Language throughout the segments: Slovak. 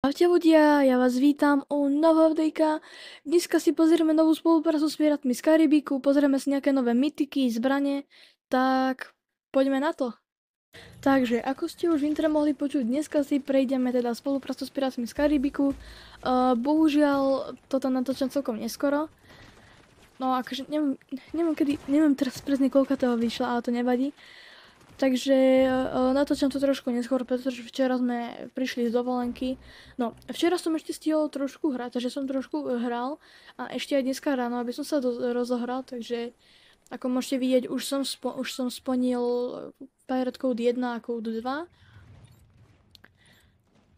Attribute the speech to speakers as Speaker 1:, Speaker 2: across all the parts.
Speaker 1: Ahojte ľudia, ja vás vítam u nového videjka. Dneska si pozrieme novú spoluprácu s pirátmi z Karibiku, pozrieme si nejaké nové mytiky, zbrane, tak poďme na to. Takže, ako ste už v intre mohli počuť, dneska si prejdeme teda spoluprácu s pirátmi z Karibiku. Bohužiaľ, toto natočím celkom neskoro. No akože neviem teraz presne koľka toho vyšla, ale to nevadí. Takže natočím to trošku neskôr, pretože včera sme prišli z dovolenky. No, včera som ešte stihol trošku hrať, takže som trošku hral a ešte aj dneska ráno, aby som sa rozohral, takže ako môžete vidieť, už som splnil Pirate Code 1 a Code 2.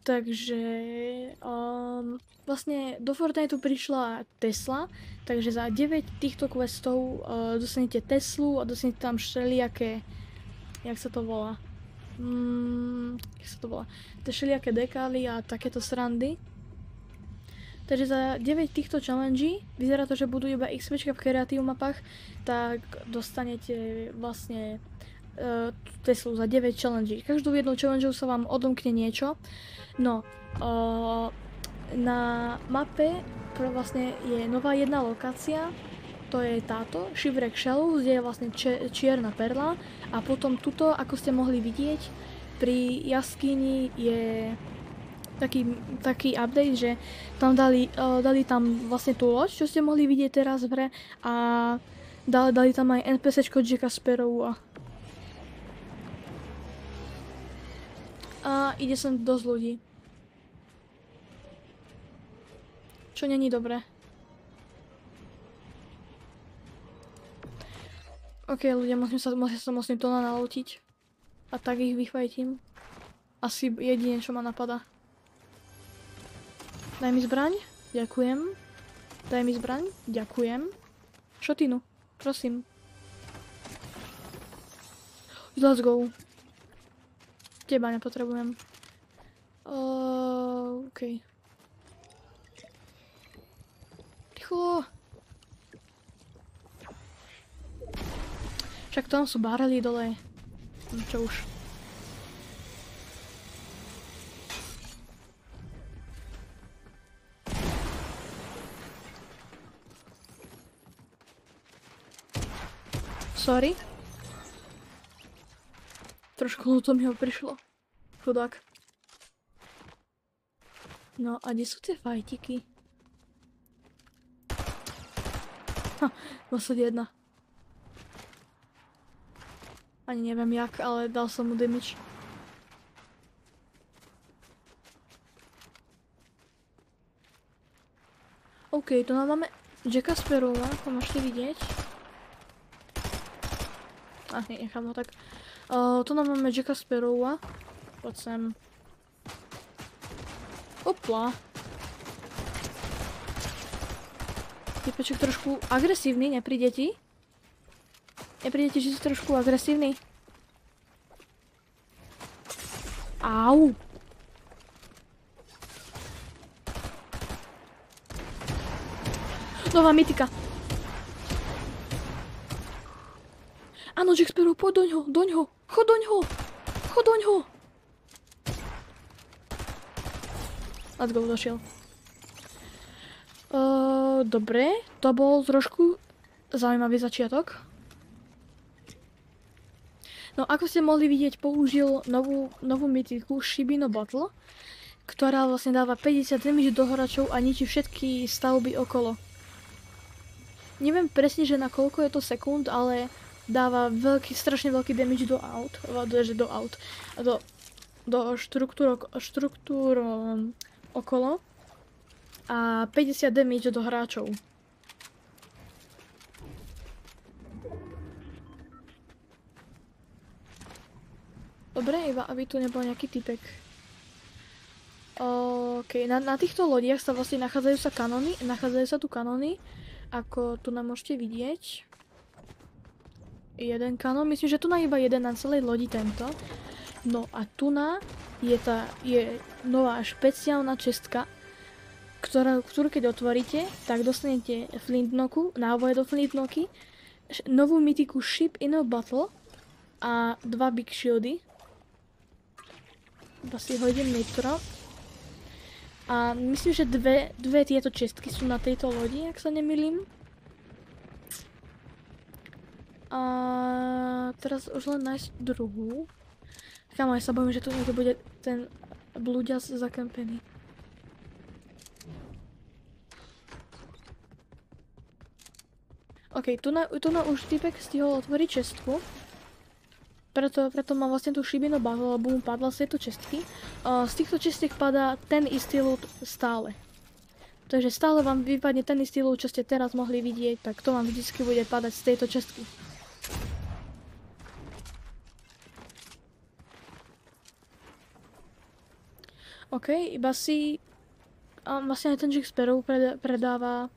Speaker 1: Takže vlastne do Fortniteu prišla Tesla, takže za 9 týchto questov dostanete Teslu a dostanete tam všelijaké jak sa to volá? To všelijaké dekály a takéto srandy. Takže za 9 týchto challenge, vyzerá to, že budú iba XPčka v kreatív mapách, tak dostanete vlastne Teslu za 9 challenge. Každou jednou challenge sa vám odomkne niečo. No, na mape vlastne je nová jedna lokácia, to je táto, Shipwreck Shallows, kde je vlastne čierna perla a potom tuto, ako ste mohli vidieť, pri jaskyni je taký update, že tam dali tam vlastne tú loď, čo ste mohli vidieť teraz v hre a dali tam aj NPCčko Jacka Sparrowa. A ide sem dosť ľudí. Čo není dobré. Ok, ľudia, musím to nalotiť. A tak ich vyfajtím. Asi jedine, čo ma napadá. Daj mi zbraň? Ďakujem. Daj mi zbraň? Ďakujem. Šotinu, prosím. Let's go. Teba nepotrebujem. OK. Rýchlo. Však tam sú barely dole. Čo už. Sorry. Trošku ľúto mi ho prišlo. Chudák. No a kde sú tie fajtiky? 21. Ani neviem jak, ale dal som mu damage. OK, tu máme Jacka Sparrowa, ako môžete vidieť. Nechám ho tak. Tu máme Jacka Sparrowa. Poď sem. Opla. Typeček trošku agresívny, nepríde ti? Nepríde ti, že si trošku agresívny? Au! Nová mytika. Áno, Jack Sparrow, poď doňho. Chod doňho. Let's go, došiel. Dobre, to bol trošku zaujímavý začiatok. No ako ste mohli vidieť, použil novú mytiku Shibino Battle, ktorá vlastne dáva 50 damage do hráčov a ničí všetky stavby okolo. Neviem presne, že na koľko je to sekúnd, ale dáva strašne veľký damage do štruktúr okolo a 50 damage do hráčov. Dobre, iba aby tu nebol nejaký typek. OK, na týchto lodiach sa vlastne nachádzajú sa tu kanóny, ako tu nám môžete vidieť. Jeden kanón, myslím, že tu na iba jeden na celej lodi tento. No a tu je nová špeciálna čestka, ktorú keď otvoríte, tak dostanete flintknoku, náboje do flintknoky, novú mytiku Ship in a Battle a 2 big shieldy. Iba si hodím nitro. A myslím, že dve tieto čestky sú na tejto lodi, ak sa nemýlim. A teraz už len nájsť druhú. Kámo, ja sa bojím, že tu niekto bude ten blúďas zakempený. OK, tu na už typek stihol otvoriť čestku. Preto mám vlastne tú šibinu bahu, lebo mu padla z tejto čestky. Z týchto čestiek padá ten istý loot stále. Takže stále vám vypadne ten istý loot, čo ste teraz mohli vidieť, tak to vám vždycky bude padať z tejto čestky. OK, iba si... vlastne aj ten Jack Sparrow predáva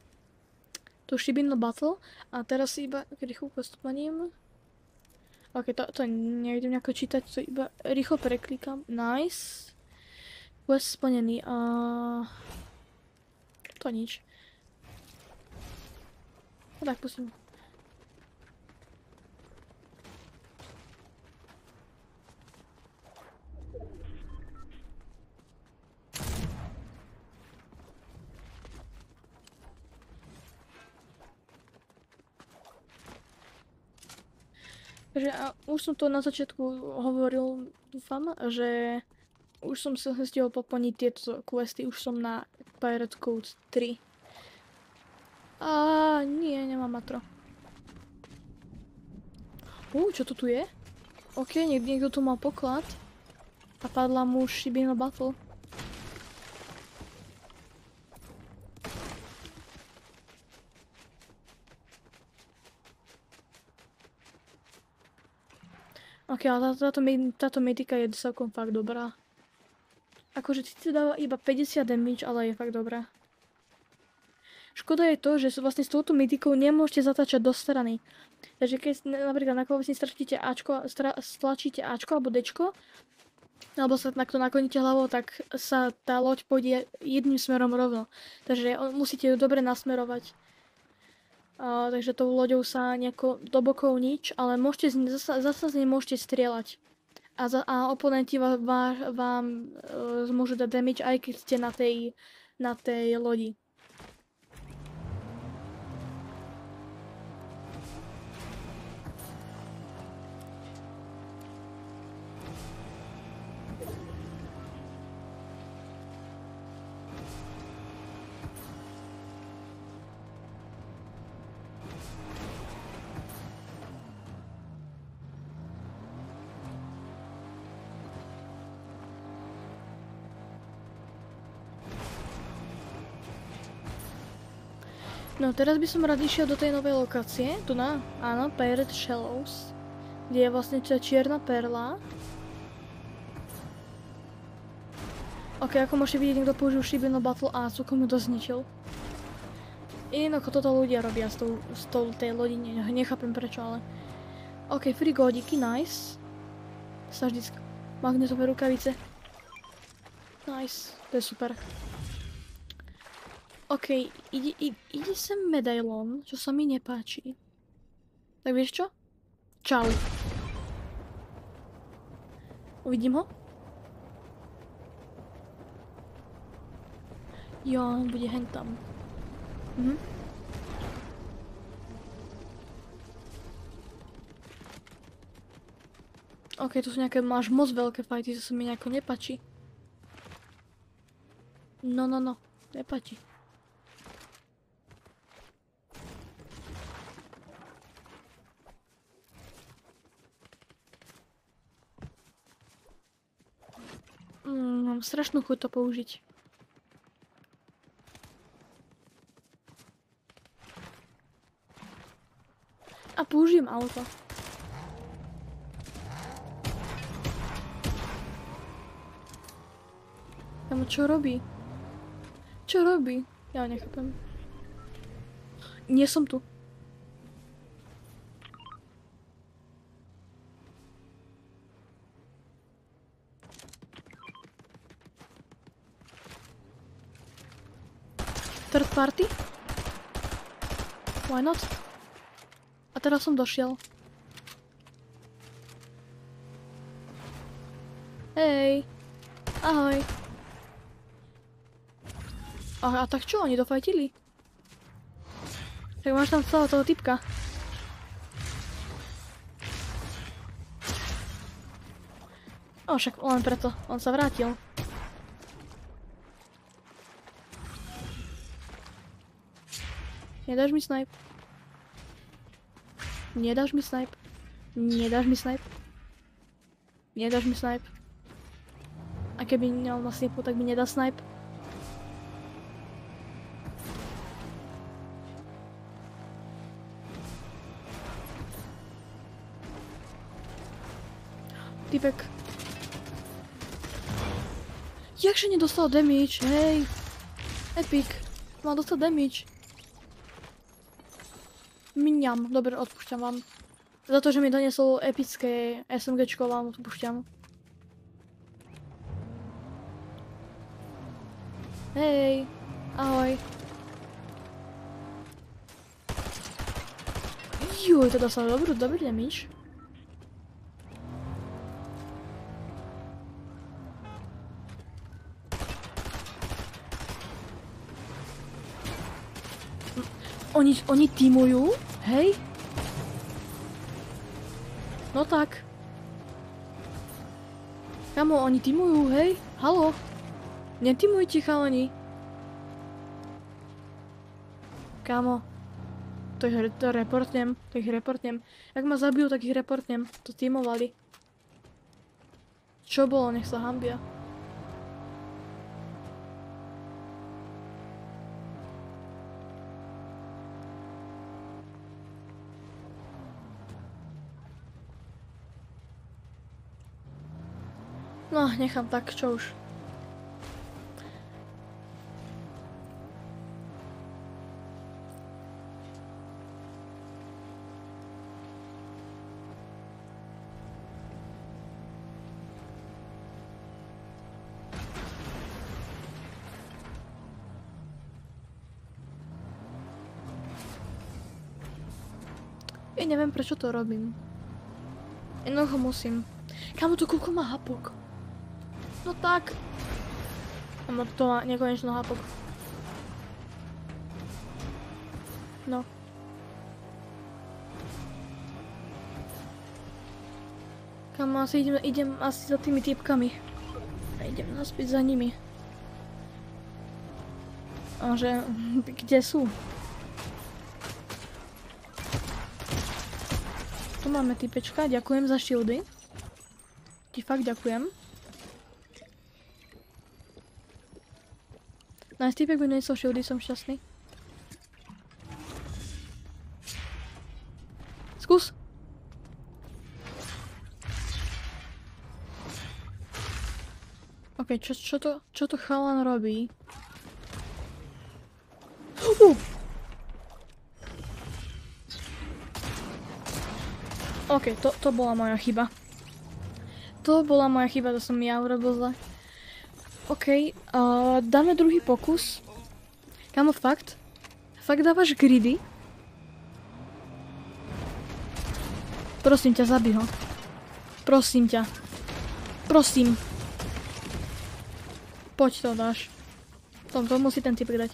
Speaker 1: tú šibinu battle. A teraz si iba rýchlo postupním. OK, to nevidím nejako čítať, to iba rýchlo preklikám. Nice. Quest splnený. To nič. No tak, pustím. Takže už som to na začiatku hovoril, dúfam, že už som sa stihol poplniť tieto questy, už som na Pirate Code 3. Nie, nemám matro. Čo to tu je? OK, niekto tu mal poklad. A padla mu šibina battle. OK, ale táto medika je celkom fakt dobrá. Akože síce dáva iba 50 damage, ale je fakt dobrá. Škoda je to, že vlastne s touto medikou nemôžete zatáčať do strany. Takže keď napríklad na klávesni stlačíte Ačko alebo Dčko, alebo sa takto nakloníte hlavou, tak sa tá loď pôjde jedným smerom rovno. Takže musíte ju dobre nasmerovať. Takže tou loďou sa nejako do bokov nič, ale zasa z nej môžete strieľať. A oponenti vám môžu dať damage, aj keď ste na tej lodi. No teraz by som rád išiel do tej novej lokácie, tu áno, Pirate Shallows, kde je vlastne čierna perla. OK, ako môžete vidieť, niekto použil šibinu battle a celkom ju to zničil. Jednoducho toto ľudia robia s tou tej lodi, nechápem prečo, ale... OK, frigódiky, nice. Sa vždycky... Magnetové rukavice. Nice, to je super. OK, ide sem medailón, čo sa mi nepáči. Tak vieš čo? Čau. Uvidím ho? Jo, on bude hentam. OK, to sú nejaké, máš moc veľké fajty, to sa mi nejako nepáči. No, nepáči. Mám strašnú chuť to použiť. A použijem auto. Kamo, čo robí? Čo robí? Ja nechápem. Nie som tu. Third party? Why not? A teraz som došiel. Hej. Ahoj. A tak čo, oni dofajtili? Tak máš tam celého toho typka. O, však len preto, on sa vrátil. Nedáš mi snipe? Nedáš mi snipe? Nedáš mi snipe? Nedáš mi snipe? A keby nemal na snipu, tak mi nedá snipe. Typek. Jakže nedostal damage, hej. Epic. Mal dostať damage. Miniam. Dobre, odpúšťam vám. Za to, že mi doniesol epické SMGčko, vám odpúšťam. Hej. Ahoj. Juj, to dostal dobrý damage. Oni teamujú? Hej? No tak. Kamo, oni teamujú, hej? Haló? Neteamujte, chalani. Kamo. To reportnem. Ak ma zabijú, tak ich reportnem. To teamovali. Čo bolo? Nech sa hambia. No, nechám tak, čo už. Ja neviem, prečo to robím. Jednoducho musím. Kámo, to koľko má hapok? No tak. Kámo, to má nekonečno hapok. No. Kámo, asi idem asi za tými typkami. A idem naspäť za nimi. A že, kde sú? Tu máme typečka, ďakujem za shieldy. Ti fakt ďakujem. Nice, typek by nesol shieldy, som šťastný. Skús. Ok, čo to chalan robí? Ok, to bola moja chyba. To som ja urobil zle. Ok, dáme druhý pokus. Kámo, fakt? Fakt dávaš gridy? Prosím ťa, zabij ho. Prosím ťa. Prosím. Poď to dáš. To musí ten typek dať.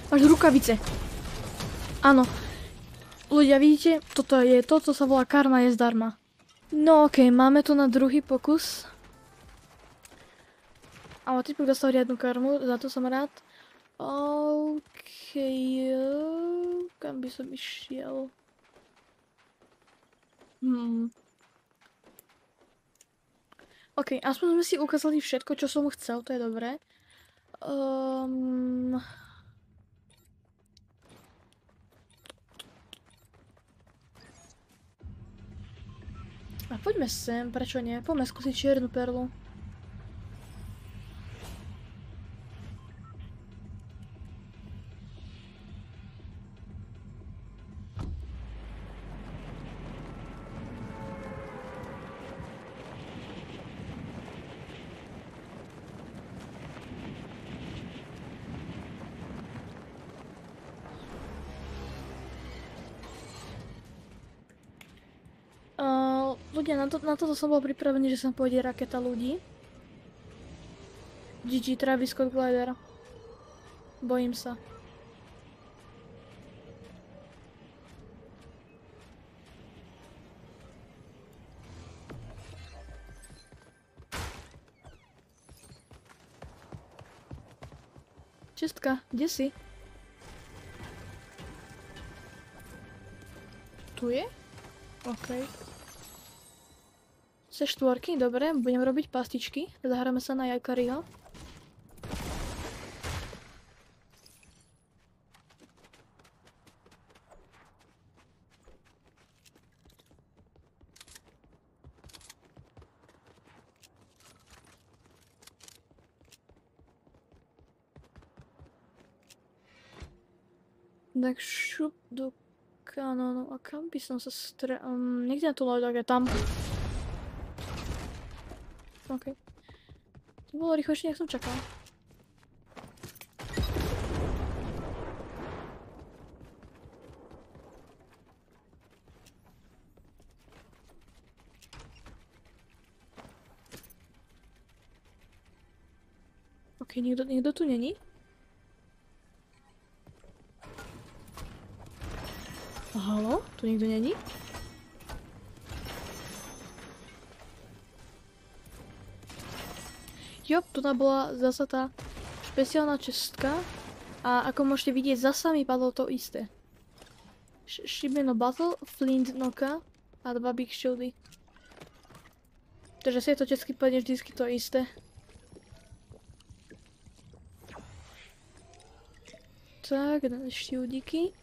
Speaker 1: Máš rukavice. Áno. Ľudia, vidíte? Toto sa volá karma je zdarma. No okej, máme to na druhý pokus. Ale typek dostal riadnu karmu, za to som rád. Okej, kam by som išiel? Okej, aspoň sme si ukázali všetko, čo som chcel, to je dobré. A poďme sem, prečo nie? Poďme skúsiť čiernu perlu. Ľudia, na toto som bol pripravený, že sem pôjde raketa ľudí. GG Travis Scott Glider. Bojím sa. Čestka, kde si? Tu je? OK. C4, dobre, budem robiť pastičky. Zahráme sa na Jakariho. Tak šup do kanónu. A kam by som sa niekde na to loď, je tam. OK. To bolo rýchlejšie, jak som čakal. OK, nikto tu není? Halo? Tu nikto není? Jo, tu bola zasa tá špeciálna čestka. A ako môžete vidieť, zasa mi padlo to isté. Shimeno Battle, Flint Noka a 2 Big Shieldy. Takže si je to česky padne vždycky to isté. Tak, šildíky.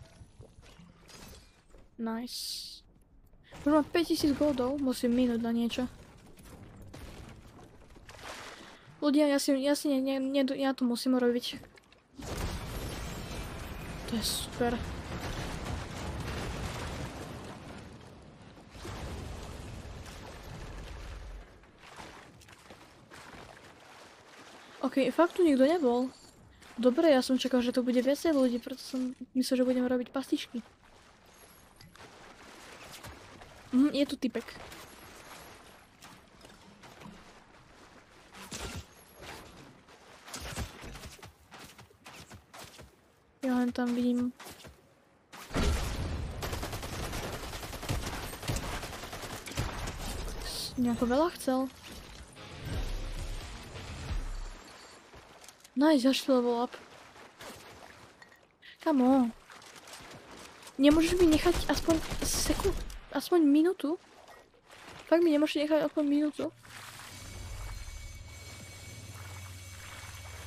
Speaker 1: Nice. Už mám 5000 goldov, musím minúť na niečo. Ľudia, ja to musím robiť. To je super. OK, fakt tu nikto nebol. Dobre, ja som čakal, že to bude viacej ľudí, preto som myslel, že budem robiť pastičky. Je tu typek. Ja len tam vidím. Nejako veľa chcel. Nice, ďalší level up. Come on. Nemôžeš mi nechať aspoň sekund... Aspoň minútu? Fakt mi nemôžeš nechať aspoň minútu?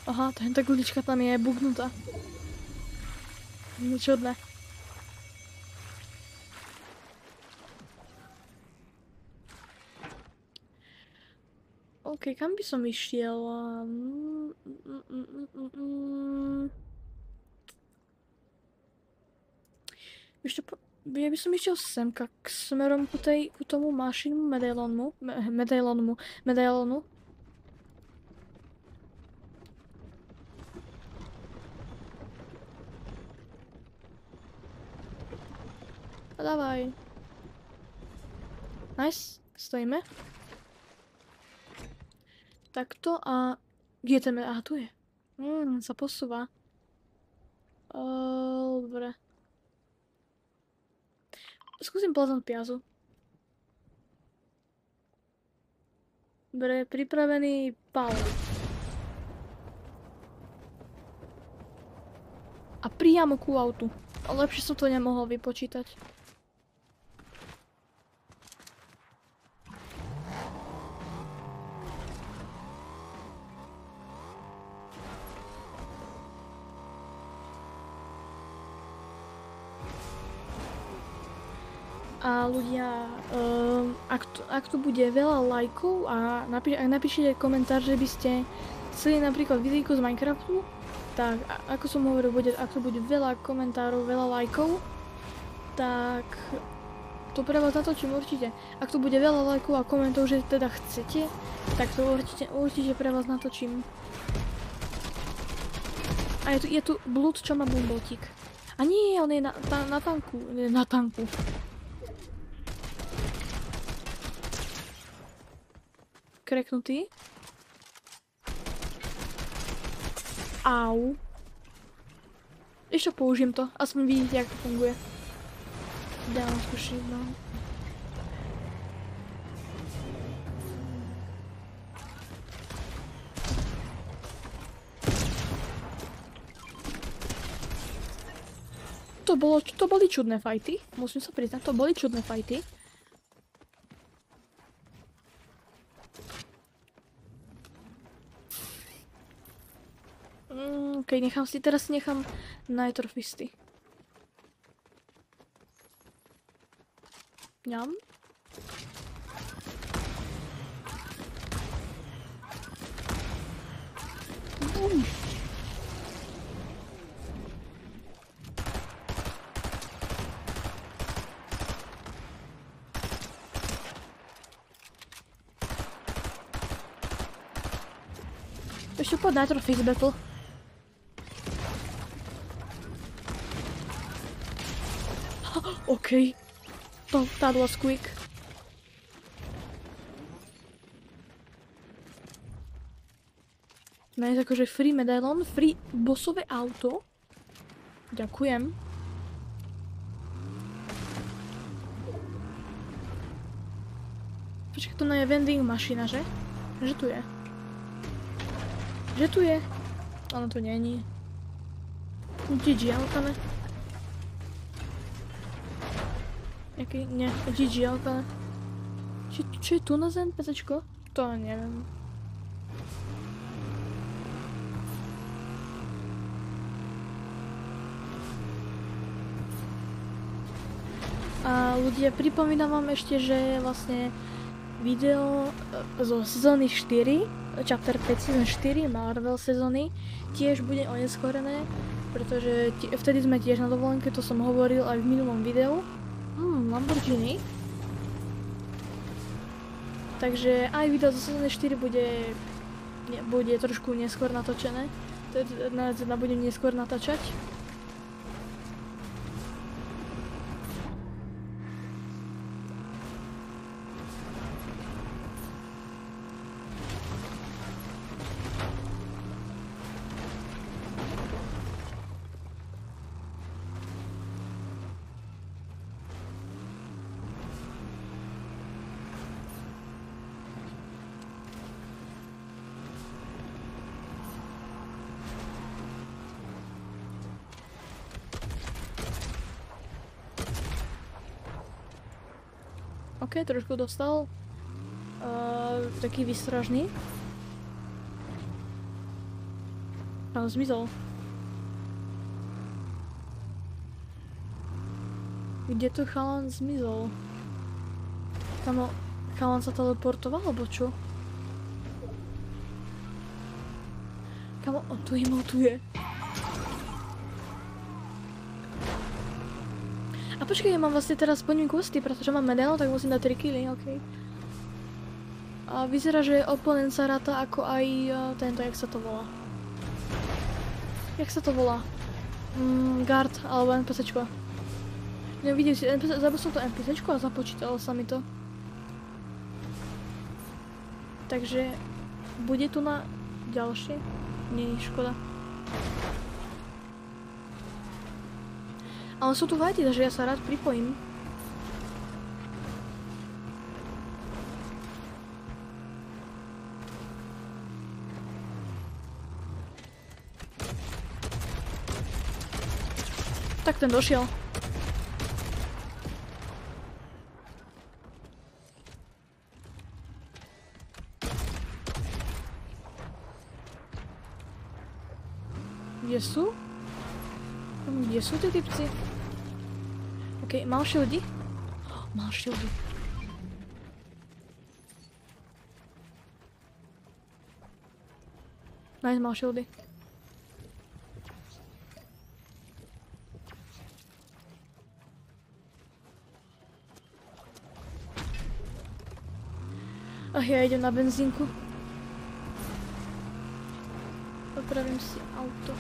Speaker 1: Aha, tá gulička tam je bugnutá. Čudné. OK, kam by som išiel? Ešte ja by som išiel semka k smerom ku tomu mašinnému medailonu. A dávaj. Nice, stojíme. Takto a... Kde je ten medailon? Aha, tu je. Sa posúva. Dobre. Skúsim Pleasant Piazzu. Dobre, pripravený pal. A priamo ku autu. Lepšie som to nemohol vypočítať. A ľudia, ak tu bude veľa lajkov a napíšete komentár, že by ste chceli napríklad videjko z Minecraftu, tak ako som hovoril, ak tu bude veľa komentárov, veľa lajkov, tak to pre vás natočím určite. Ak tu bude veľa lajkov a komentov, že teda chcete, tak to určite pre vás natočím. A je tu blúd, čo má bumbotík. A nie, on je na tanku. Na tanku. Kreknutý. Au. Ešte použijem to, aspoň vidíte, jak to funguje. Dám skúšiť, no. To boli čudné fajty, musím sa priznať, to boli čudné fajty. Okej, teraz si nechám Nitrofisty. Ňam. Ešte pod Nitrofist battle. OK. That was quick. Nice, akože free medailon, free bossové auto. Ďakujem. Počkaj, to je vending mašina, že? Že tu je. Že tu je. Ono tu není. GG, alkane. Jaký? Nie, GG, alkane. Čo je tu na zem, pecečko? To neviem. A ľudia, pripomínam vám ešte, že vlastne video zo sezóny 4, chapter 5 season 4, Marvel sezóny, tiež bude oneskorené, pretože vtedy sme tiež na dovolenke, to som hovoril aj v minulom videu. Lamborghini. Takže aj video zo sezóny 4 bude trošku neskôr natočené. Teda budem neskôr natáčať. OK, trošku dostal. Taký výstražný. Tam zmizol. Kde to chalan zmizol? Kamo, chalan sa teleportoval, alebo čo? Kamo, on tu emotuje. A počkej, ja mám vlastne teraz splním questy, pretože mám medailon, tak musím dať 3 killy, OK. A vyzerá, že oponent sa ráta ako aj tento, jak sa to volá. Jak sa to volá? Guard, alebo NPCčko. No vidím si, zabil som to NPCčko a započítalo sa mi to. Takže, bude tu na ďalšie? Nie, škoda. Ale sú tu vajty, takže ja sa rád pripojím. Tak ten došiel. Kde sú? Kde sú tí typci? OK, mal shieldy? Mal shieldy. Nice, mal shieldy. Ach, ja idem na benzínku. Opravím si auto.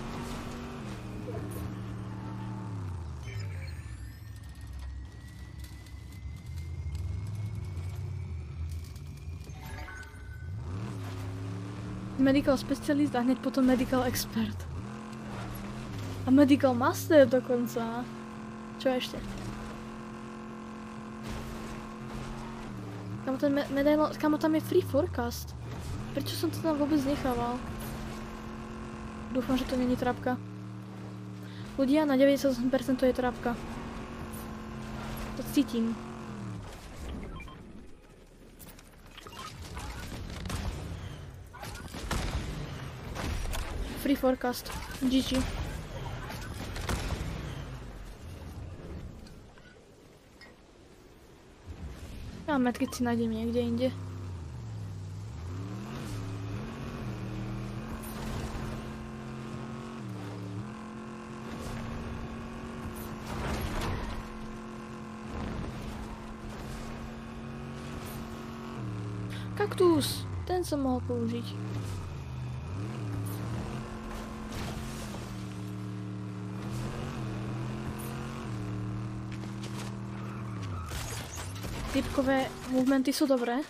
Speaker 1: Medical specialist a hneď potom medical expert. A Medical Master dokonca. Čo ešte? Kamo ten medailon, kamo tam je free forecast. Prečo som to tam vôbec nechával? Dúfam, že to není trapka. Ľudia, na 98% to je trapka. To cítim. Free forecast. GG. Ja medkit si nájdem niekde inde. Kaktus! Ten som mohol použiť. Typkové movementy sú dobré.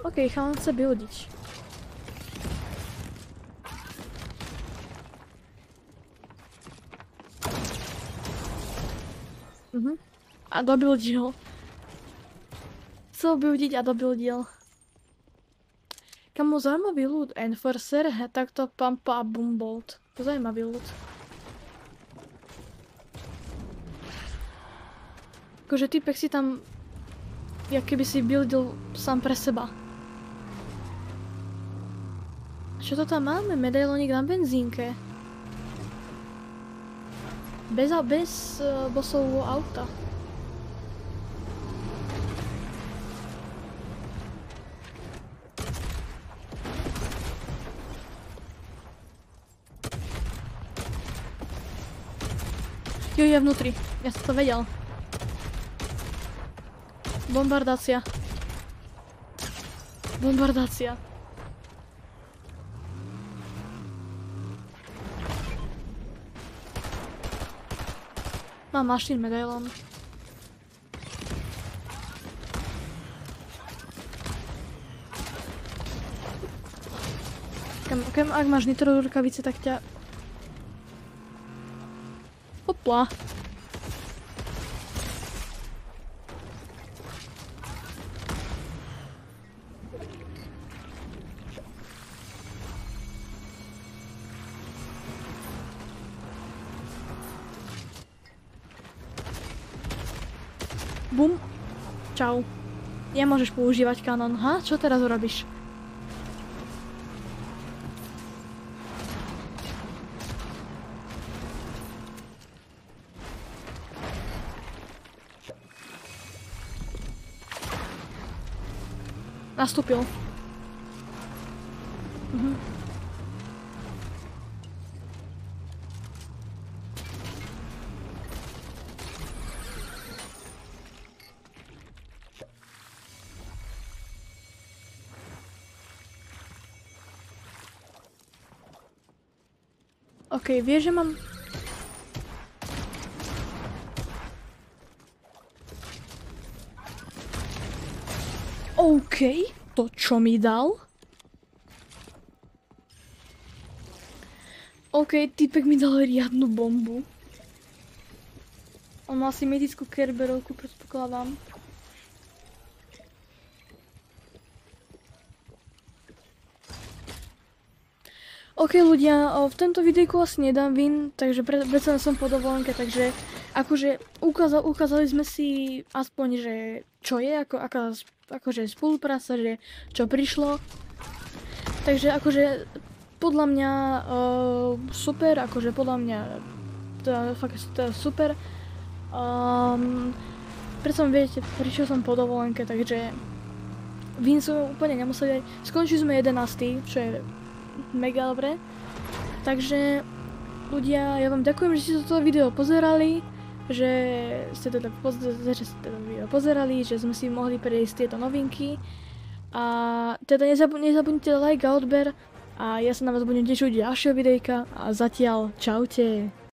Speaker 1: OK, chalan chce buildiť. A dobuildil. Chcel buildiť a dobuildil. Kamo, zaujímavý ľud. Enforcer, takto Pampa a Boombolt. To zaujímavý ľud. Akože typek si tam jak keby si buildil sám pre seba. Čo to tam máme? Medailonik na benzínke. Bez bossového auta. Jo, je vnútri. Ja som to vedel. Bombardácia. Bombardácia. Mám machine medailon. Ak máš nitro rukavice, tak ťa... Hopla. Bum. Čau. Nemôžeš používať kanon. Ha? Čo teraz urobíš? Nastúpil. OK, vieš, že mám... OK, to čo mi dal? OK, typek mi dal riadnu bombu. On má asi medickú kerberovku, predpokladám. OK ľudia, v tomto videjku asi nedám win, takže predsa som po dovolenke, takže akože ukázali sme si aspoň, že čo je, akože spolupráca, že čo prišlo. Takže akože podľa mňa super, akože podľa mňa to je super. Predsa viete, prišiel som po dovolenke, takže win som úplne nemuseli. Skončili sme 11, čo je mega dobre. Takže ľudia, ja vám ďakujem, že ste toto video pozerali, že ste teda video pozerali, že sme si mohli prejsť tieto novinky. A teda nezabudnite like a odber a ja sa na vás budem tešiť ďalšieho videjka a zatiaľ čaute.